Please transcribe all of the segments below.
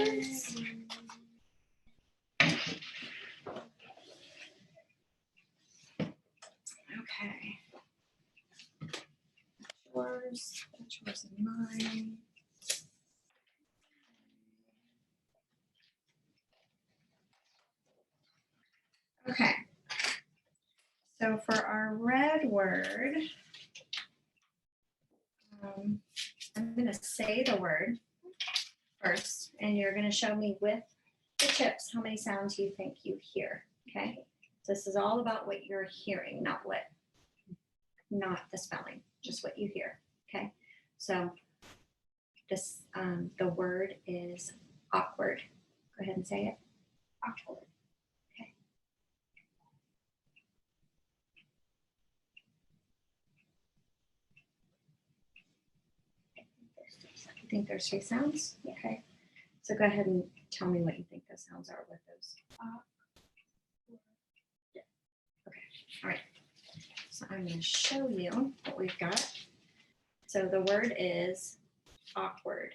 Okay. Yours and mine. Okay. So for our red word, I'm going to say the word first, and you're going to show me with the chips how many sounds you think you hear. Okay. So this is all about what you're hearing, not the spelling, just what you hear. Okay. So this the word is awkward. Go ahead and say it. Awkward. Okay. You think there's 3 sounds? Yeah. Okay. So go ahead and tell me what you think those sounds are with those. Okay. All right. So I'm going to show you what we've got. So the word is awkward.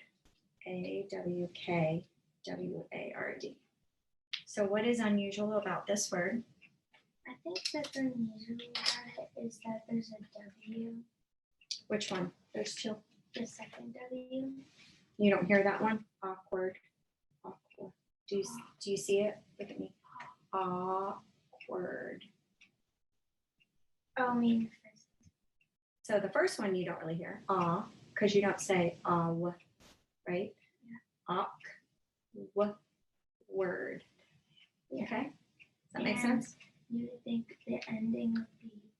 AWKWARD. So what is unusual about this word? I think that's unusual about it is that there's a W. Which one? There's 2. The second W. You don't hear that one? Awkward. Awkward. Do you see it? Look at me. Awkward. Oh, I mean. So the first one you don't really hear. Ah, because you don't say right? Yeah. Word. Yeah. Okay. Does that make sense? You would think the ending would be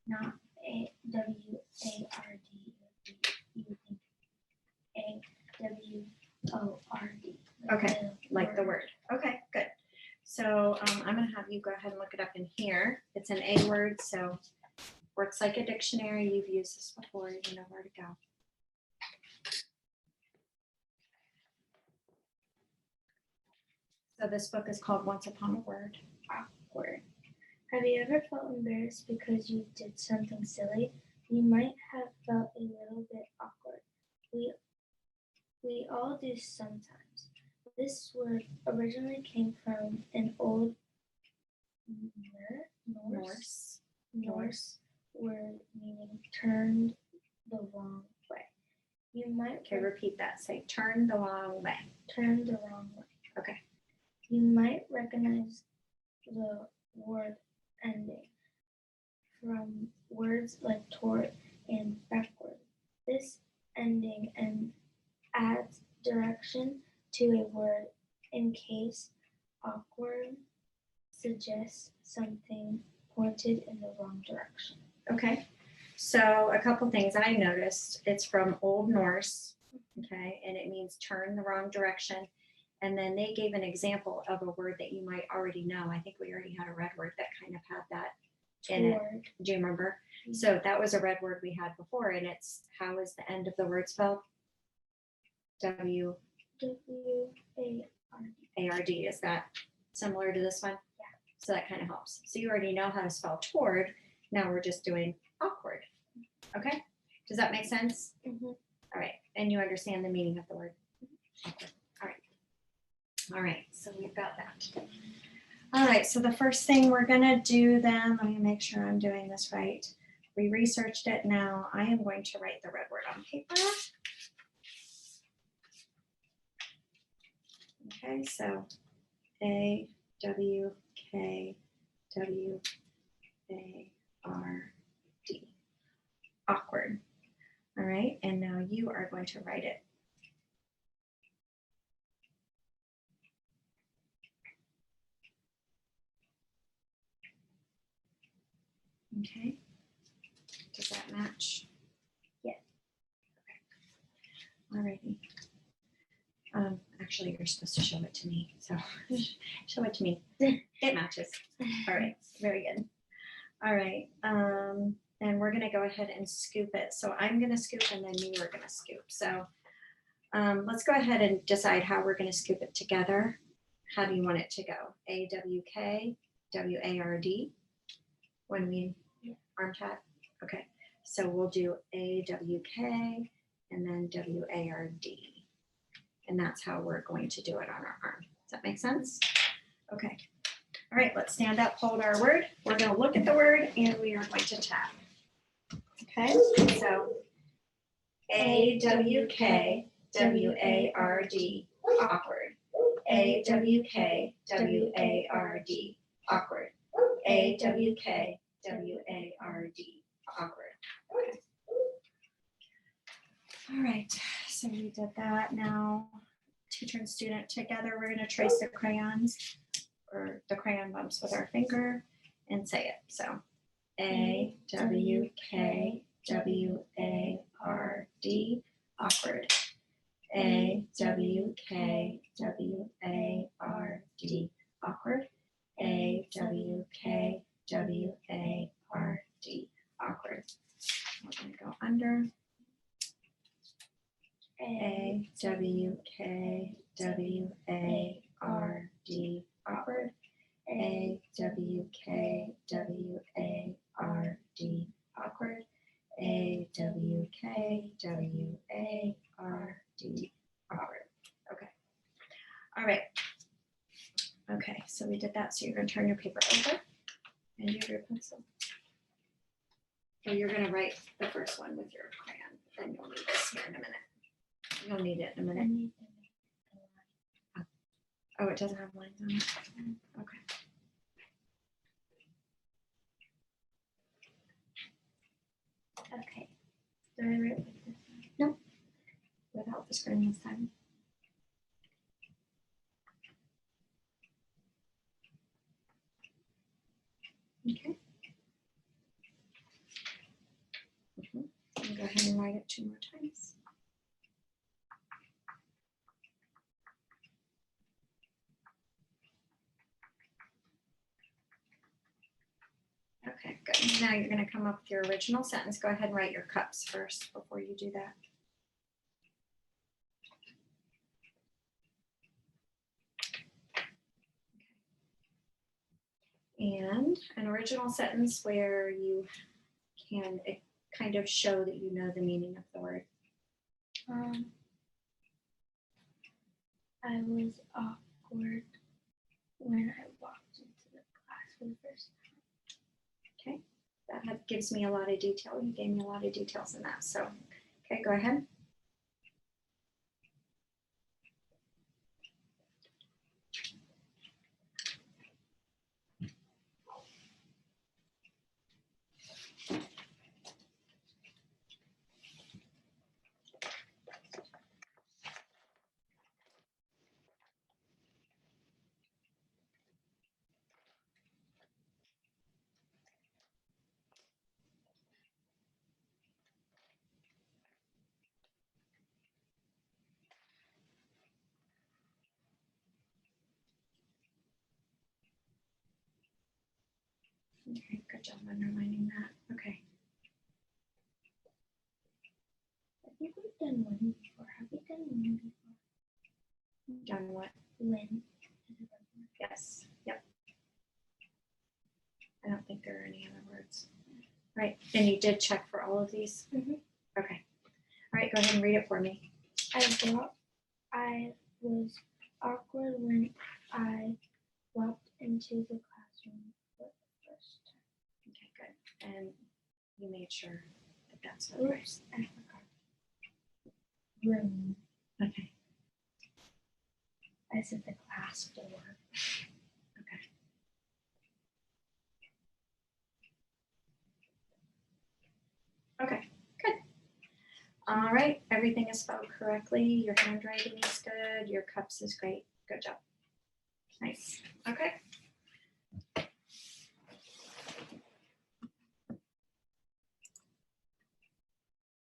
not WARD. You would think AWORD. Okay, like the word. Okay, good. So I'm going to have you go ahead and look it up in here. It's an A word, so works like a dictionary. You've used this before. You know where to go. So this book is called Once Upon a Word. Awkward. Have you ever felt embarrassed because you did something silly? You might have felt a little bit awkward. We all do sometimes. This word originally came from an old Norse word meaning turned the wrong way. You might repeat that. Say turn the wrong way. Turn the wrong way. Okay. You might recognize the word ending from words like toward and backward. This ending adds direction to a word in case awkward suggests something pointed in the wrong direction. Okay. So a couple things I noticed. It's from Old Norse, okay, and it means turn the wrong direction. And then they gave an example of a word that you might already know. I think we already had a red word that kind of had that in it. Do you remember? Mm-hmm. So that was a red word we had before, and it's, how is the end of the word spelled? W-A-R-D. Is that similar to this one? Yeah. So that kind of helps. So you already know how to spell toward. Now we're just doing awkward. Okay? Does that make sense? Mm-hmm. All right. And you understand the meaning of the word? Awkward. All right. All right. So we've got that. All right. So the first thing we're going to do then, let me make sure I'm doing this right. We researched it. Now I am going to write the red word on paper. Okay, so A-W-K-W-A-R-D. Awkward. All right, and now you are going to write it. Okay, does that match? Yes. Okay. All righty. Actually, you're supposed to show it to me, so show it to me. It matches. All right, very good. All right, and we're going to go ahead and scoop it. So I'm going to scoop, and then you are going to scoop. So let's go ahead and decide how we're going to scoop it together. How do you want it to go? A-W-K-W-A-R-D. When we arm tat? Okay, so we'll do A-W-K and then W-A-R-D. And that's how we're going to do it on our arm. Does that make sense? Okay. All right, let's stand up, hold our word. We're going to look at the word and we are going to tap. Okay, so A-W-K-W-A-R-D, awkward. A-W-K-W-A-R-D, awkward. A-W-K-W-A-R-D, awkward. Okay. All right, so we did that. Now, teacher and student together, we're going to trace the crayons or the crayon bumps with our finger and say it. So A-W-K-W-A-R-D, awkward. A-W-K-W-A-R-D, awkward. A-W-K-W-A-R-D, awkward. We're going to go under. A-W-K-W-A-R-D, awkward. A-W-K-W-A-R-D, awkward. A-W-K-W-A-R-D, awkward. Okay. All right. Okay, so we did that. So you're going to turn your paper over and you have your pencil. So you're going to write the first one with your crayon. Then you'll need this here in a minute. You'll need it in a minute. Oh, it doesn't have lines on it. Okay. Okay. Do I write with this one? Nope. Without the screen this time. Okay. I'll go ahead and write it 2 more times. Okay, good. Now you're going to come up with your original sentence. Go ahead and write your cups first before you do that. And an original sentence where you can kind of show that you know the meaning of the word. I was awkward when I walked into the class for the first time. Okay, that gives me a lot of detail. You gave me a lot of details in that. So, okay, go ahead. Okay, good job underlining that. Okay. I think we've done one before. Have we done one before? Done what? When? Yes. Yep. I don't think there are any other words. Right. And you did check for all of these? Mhm. Okay. All right, go ahead and read it for me. I was awkward when I walked into the classroom for the first time. Okay, good. And you made sure that that's the right. Oops, I forgot. Room. Okay. I said the class door. Okay. Okay, good. All right, everything is spelled correctly. Your handwriting is good. Your cups is great. Good job. Nice. Okay.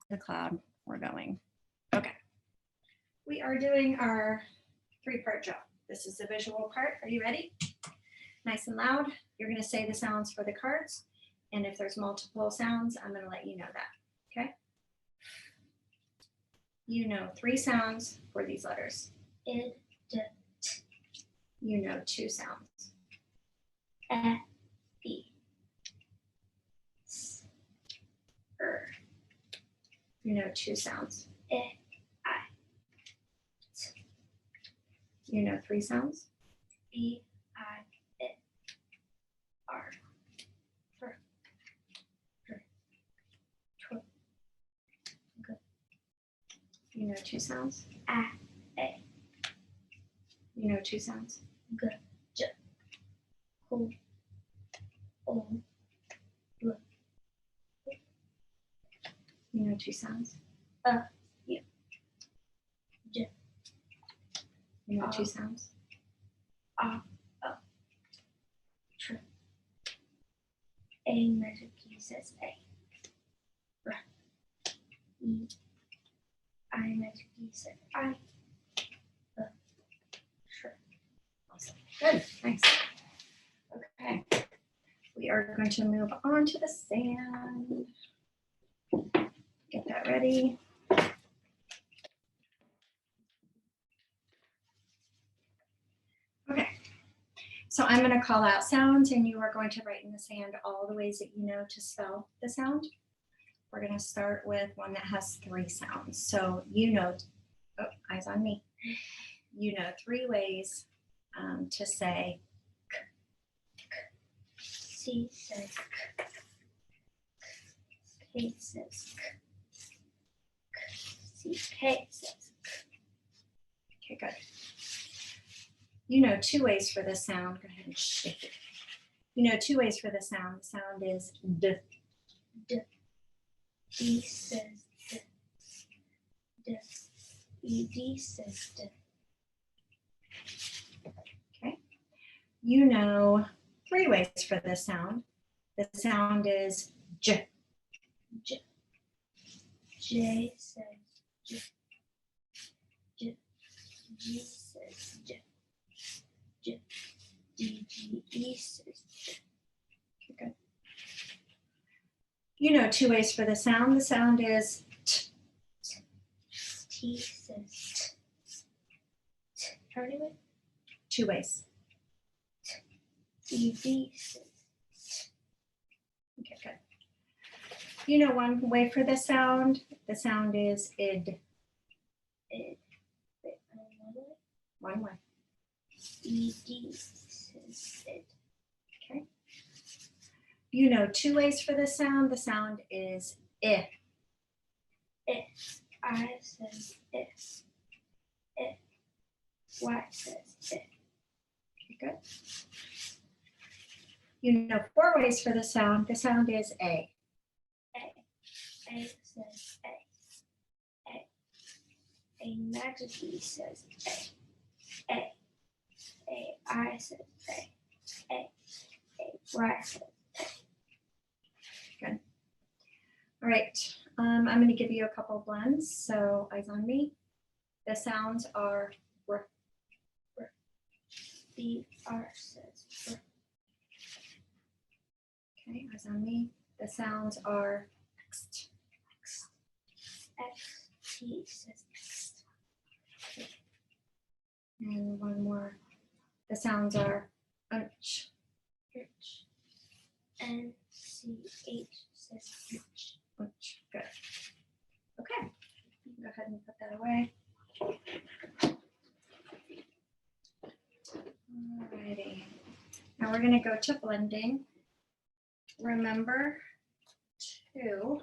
The cloud, we're going. Okay. We are doing our 3-part job. This is the visual part. Are you ready? Nice and loud. You're going to say the sounds for the cards. And if there's multiple sounds, I'm going to let you know that. Okay? You know 3 sounds for these letters. Id, d, You know 2 sounds. e, E. S. You know 2 sounds. I, T. You know 3 sounds? E, I, I, R, R, R, tw, g, You know 2 sounds? A, A, You know 2 sounds? G, J, O, O, L, You know 2 sounds? U, J, You know 2 sounds? A, O, tr. A magic key says A. R, E, I magic key says I. Tr. Awesome. Good. Nice. Okay. We are going to move on to the sand. Get that ready. Okay. So I'm going to call out sounds and you are going to write in the sand all the ways that you know to spell the sound. We're going to start with one that has 3 sounds. So you know, oh, eyes on me. You know 3 ways to say C says K. K says K. C, K says Okay, good. You know 2 ways for the sound. Go ahead and shift it. You know 2 ways for the sound. The sound is D. D. D says D. D. E, D says D. Okay. You know 3 ways for the sound. The sound is J. J. J says J. J. G says J. J. D, G, E says J. Okay, good. You know 2 ways for the sound. The sound is T. T says T. T. How many ways? 2 ways. E, D says T. Okay, good. You know 1 way for the sound. The sound is id. Id. Wait, one way? 1 way. E, D says id. Okay. You know 2 ways for the sound. The sound is I. I. I says I. I. Y says I. Okay, good. You know 4 ways for the sound. The sound is A. A. A says A. A. A magic E says A. A. A. I says A. A. A. Y says Good. All right. I'm going to give you a couple blends. So eyes on me. The sounds are R. B. R says R. Okay, eyes on me. The sounds are X. X. X. T says X. And 1 more. The sounds are Unch. H. N. C. H says H. Unch. Good. Okay. Go ahead and put that away. Alrighty. Now we're going to go to blending. Remember to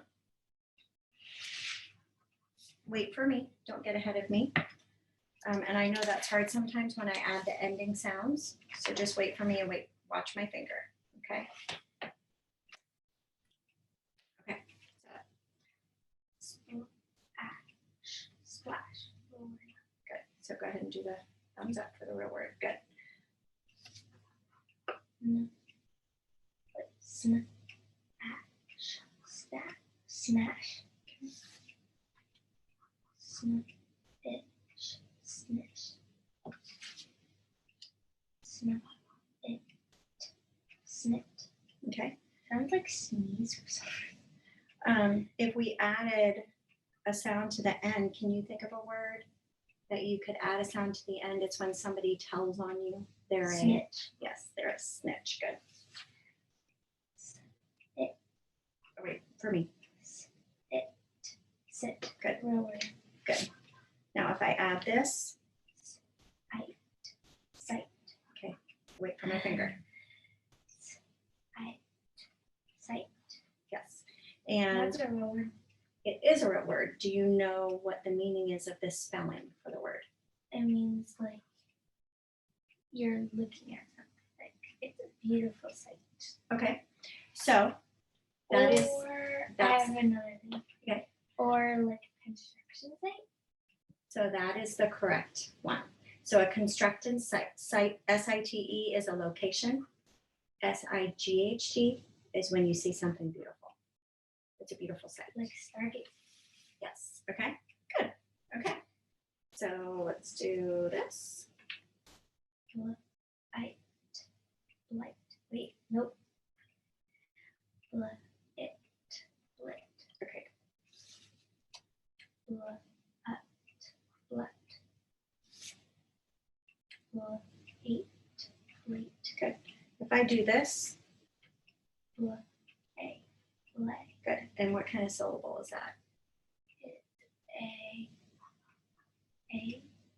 wait for me. Don't get ahead of me. And I know that's hard sometimes when I add the ending sounds. So just wait for me and watch my finger. Okay. Okay. Splash. Good. So go ahead and do the thumbs up for the real word. Good. Smash. Stack. Smash. Snitch. Snitch. Snip. It. Snipped. Okay. Sounds like sneeze or something. If we added a sound to the end, can you think of a word that you could add a sound to the end? It's when somebody tells on you. They're a Snitch. yes, they're a snitch. Good. It. Oh, wait, for me. It. Sit. Good. Real word. Good. Now if I add this, I. Wait for my finger. Sight. Yes. And That's a real word. it is a real word. Do you know what the meaning is of this spelling for the word? It means like you're looking at something. Like it's a beautiful sight. Okay. So that is I that's have another thing. okay. Or like a construction site. So that is the correct one. So a constructed site, S-I-T-E, is a location. S-I-G-H-T is when you see something beautiful. It's a beautiful site. Like Stargate. Yes. Okay. Good. Okay. So let's do this. Light. Wait, nope. Light. Okay. Light. Good. If I do this, Lay. good. And what kind of syllable is that? A.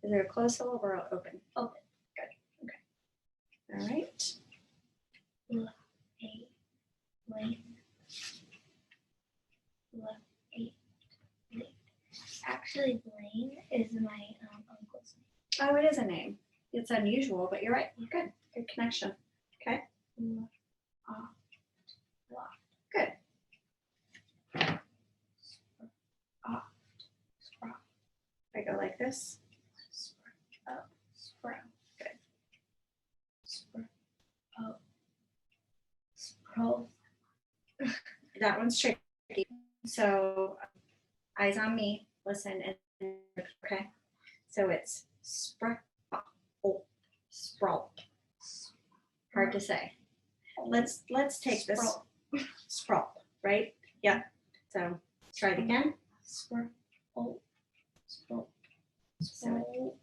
Is it a closed syllable or open? Open. Good. Okay. All right. Lane. Actually, Blaine is my uncle's name. Oh, it is a name. It's unusual, but you're right. Good. Good connection. Okay. Good. I go like this. Sprout. Good. Sprout. That one's tricky. So eyes on me. Listen. And okay. So it's sprout. Sprout. Hard to say. Let's take this sprout, right? Yeah. So let's try it again. So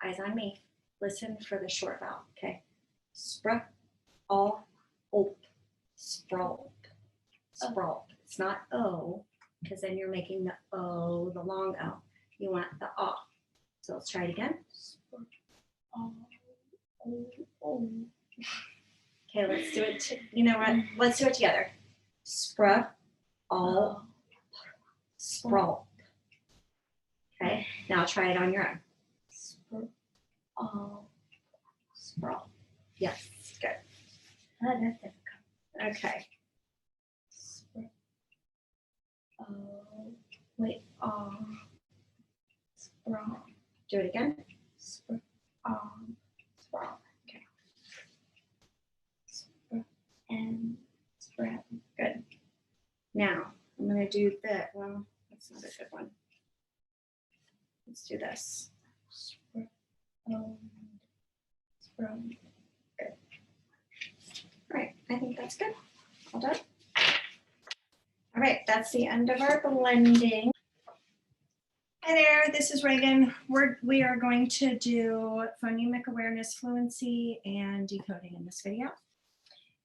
eyes on me. Listen for the short vowel. Okay. Sprout. All. Op. Sprout. Sprout. It's not O, because then you're making the O, the long O. You want the O. So let's try it again. Okay, let's do it. You know what? Let's do it together. Spra, all, sprawl. Okay, now try it on your own. Sprawl. Yes, good. That's difficult. Okay. Sprawl. Do it again. Sprawl. Okay. And spread. Good. Now I'm going to do that. Well, that's not a good one. Let's do this. Spread. Good. All right. I think that's good. All done. All right. That's the end of our blending. Hi there. This is Reagan. We are going to do phonemic awareness, fluency, and decoding in this video.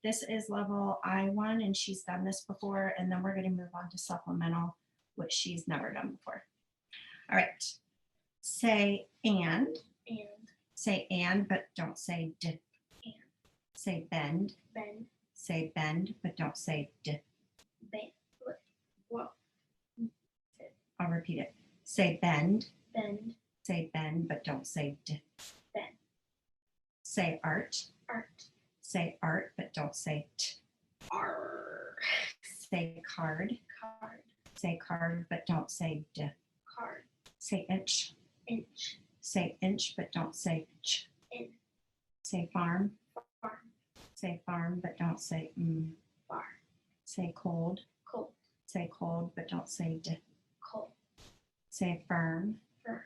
This is level I1, and she's done this before, and then we're going to move on to supplemental, which she's never done before. All right. Say and. Say and, but don't say d. And. Say bend. Bend. Say bend, but don't say d. Bend. Whoa. I'll repeat it. Say bend. Bend. Say bend, but don't say d. Bend. Say art. Art. Say art, but don't say t. R. Say card. Card. Say card, but don't say d. Card. Say inch. Inch. Say inch, but don't say ch. In. Say farm. Farm. Say farm, but don't say mm. Bar. Say cold. Cold. Say cold, but don't say d. Cold. Say firm. Fur.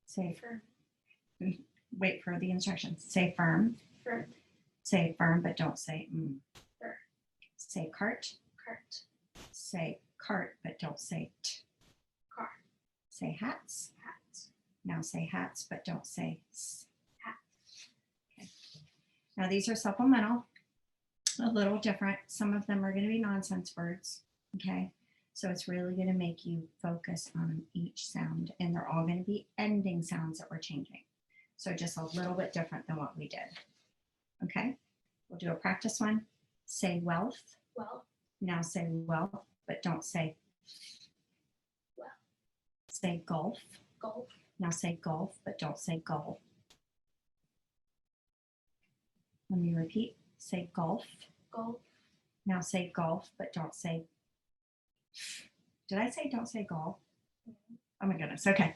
Say Firm. wait for the instructions. Say firm. Firm. Say firm, but don't say mm. Fur. Say cart. Cart. Say cart, but don't say t. Car. Say hats. Hat. Now say hats, but don't say s. Hat. Okay. Now these are supplemental, a little different. Some of them are going to be nonsense words. Okay. So it's really going to make you focus on each sound, and they're all going to be ending sounds that we're changing. So just a little bit different than what we did. Okay, we'll do a practice one. Say wealth. Well, Now say wealth, but don't say well. Say golf. Golf. Now say golf, but don't say goal. Let me repeat. Say golf. Golf. Now say golf, but don't say. Did I say don't say golf? Oh my goodness. Okay.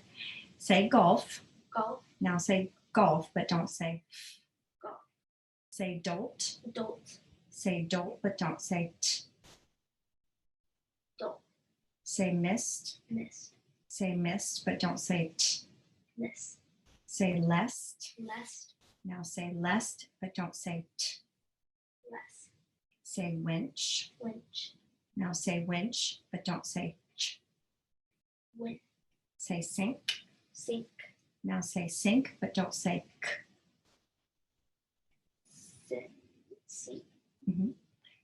Say golf. Golf. Now say golf, but don't say Golf. Say dolt. Dolt. Say dolt, but don't say t. Dolt. Say mist. Mist. Say mist, but don't say t. Mist. Say lest. Lest. Now say lest, but don't say t. Less. Say winch. Winch. Now say winch, but don't say ch. Win. Say sink. Sink. Now say sink, but don't say k. Sit. Seat.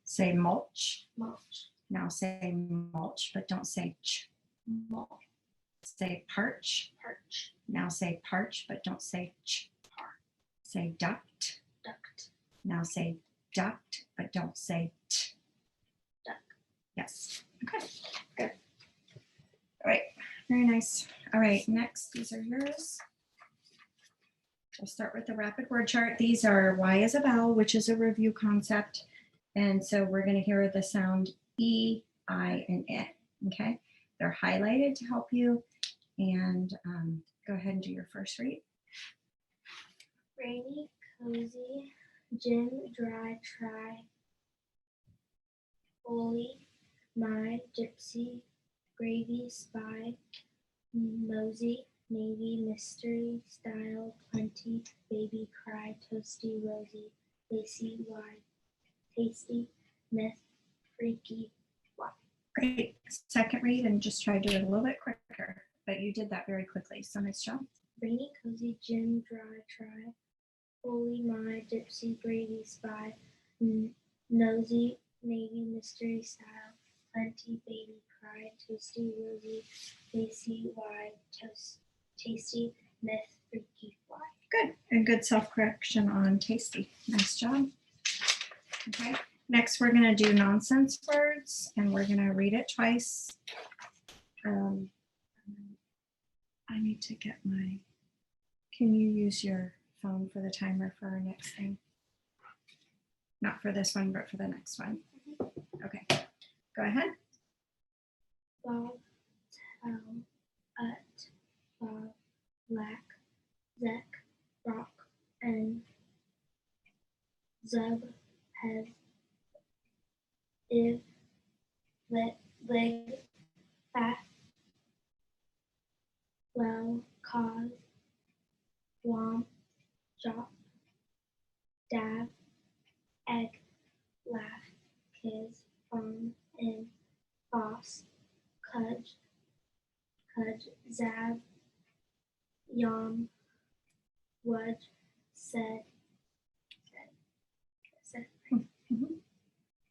Say mulch. Mulch. Now say mulch, but don't say ch. Mulch. Say parch. Perch. Now say parch, but don't say ch. Say duct. Duct. Now say duct, but don't say t. Duck. Yes. Okay. Good. All right. Very nice. All right. Next, these are yours. We'll start with the rapid word chart. These are Y as a vowel, which is a review concept. And so we're going to hear the sound E, I, and I. Okay. They're highlighted to help you. And go ahead and do your first read. Rainy, cozy, gym, dry, try, holy, my, gypsy, gravy, spy, mosey, navy, mystery, style, plenty, baby, cry, toasty, rosy, lacy, wide, tasty, myth, freaky, wide. Great. Second read and just try to do it a little bit quicker, but you did that very quickly. So nice job. Rainy, cozy, gym, dry, try, holy, my, gypsy, gravy, spy, nosy, navy, mystery, style, plenty, baby, cry, toasty, rosy, lacy, wide, tasty, myth, freaky, fly. Good. And good self-correction on tasty. Nice job. Okay. Next, we're going to do nonsense words, and we're going to read it twice. I need to get my, can you use your phone for the timer for our next thing? Not for this one, but for the next one. Okay, go ahead. Bob, tell, bob, black, zek, rock, and zub, head, if, leg, fat, well, cause, womp, chop, dab, egg, laugh, kids, farm, and boss, cudge, zab, yom, wud, said,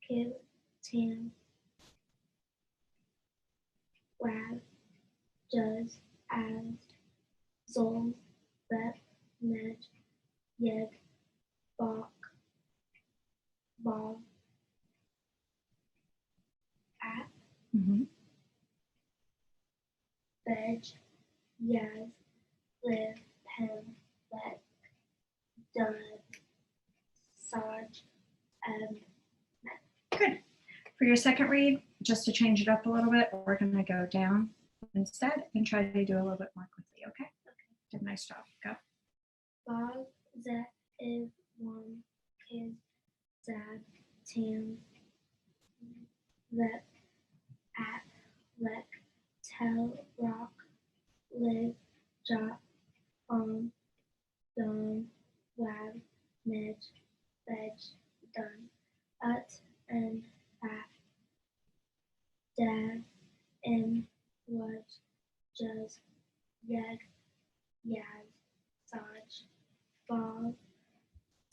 kib, tam, wab, juz, as, zol, rep, ned, yeg, balk, ball, at, veg, yaz, live, pen, let, done, saj, Good. For your second read, just to change it up a little bit, we're going to go down instead and try to do a little bit more quickly, okay? Did a nice job. Go. bog, zet, if, one, kid, zab, tam, rep, at, lek, tell, rock, live, jot, on, done, wab, med, veg, done, ut, and fat, dad, in, wud, juz, yeg, yaz, saj, bog,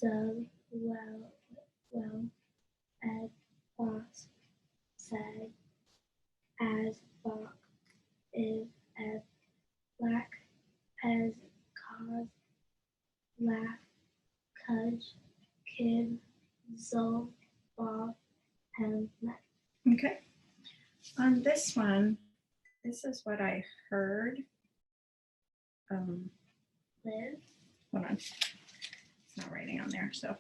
dug, well, ed, boss, sag, as, bok, if, eb, black, pez, cause, laugh, cudge, Kib, Zol, Bob, Hem, Met. Okay. On this one, this is what I heard. Live, Hold on. It's not writing on there, so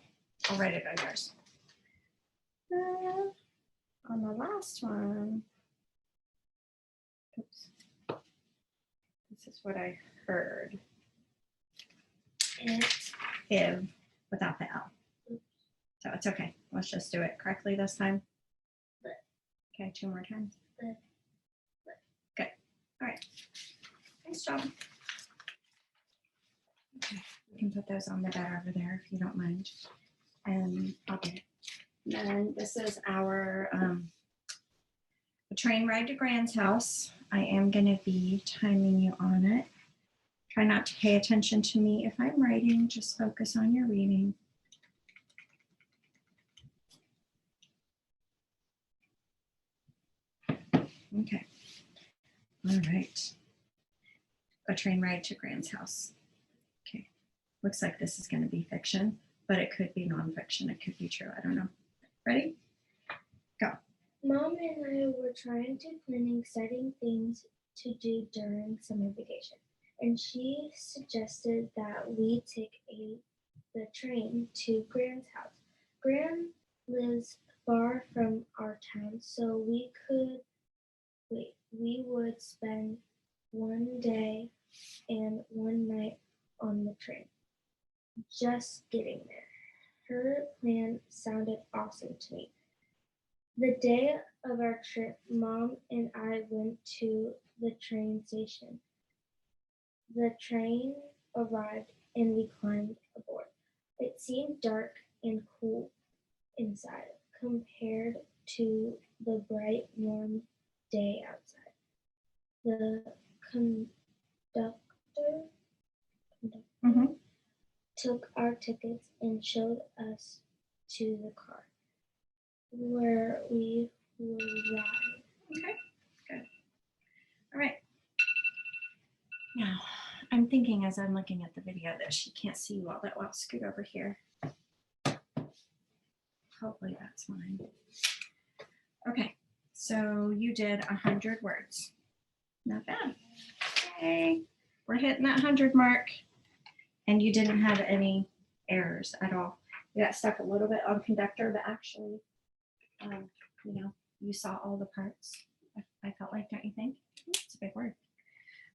I'll write it on yours. On the last one, oops. This is what I heard. If without the L. So it's okay. Let's just do it correctly this time. Okay, 2 more times. Good. All right. Nice job. Okay, we can put those on the bed over there if you don't mind. And I'll get it. Then this is our train ride to Grand's house. I am going to be timing you on it. Try not to pay attention to me if I'm writing. Just focus on your reading. Okay. All right. A train ride to Grand's house. Okay. Looks like this is going to be fiction, but it could be nonfiction. It could be true. I don't know. Ready? Go. Mom and I were trying to plan exciting things to do during summer vacation, and she suggested that we take the train to Grand's house. Grand lives far from our town, so we would spend one day and one night on the train, just getting there. Her plan sounded awesome to me. The day of our trip, Mom and I went to the train station. The train arrived and we climbed aboard. It seemed dark and cool inside compared to the bright, warm day outside. The conductor took our tickets and showed us to the car where we would ride. Okay, good. All right. Now, I'm thinking as I'm looking at the video that she can't see you all that well. Scoot over here. Hopefully that's fine. Okay, so you did 100 words. Not bad. Okay, we're hitting that 100 mark. And you didn't have any errors at all. You got stuck a little bit on conductor, but actually, you know, you saw all the parts. I felt like, don't you think? It's a big word.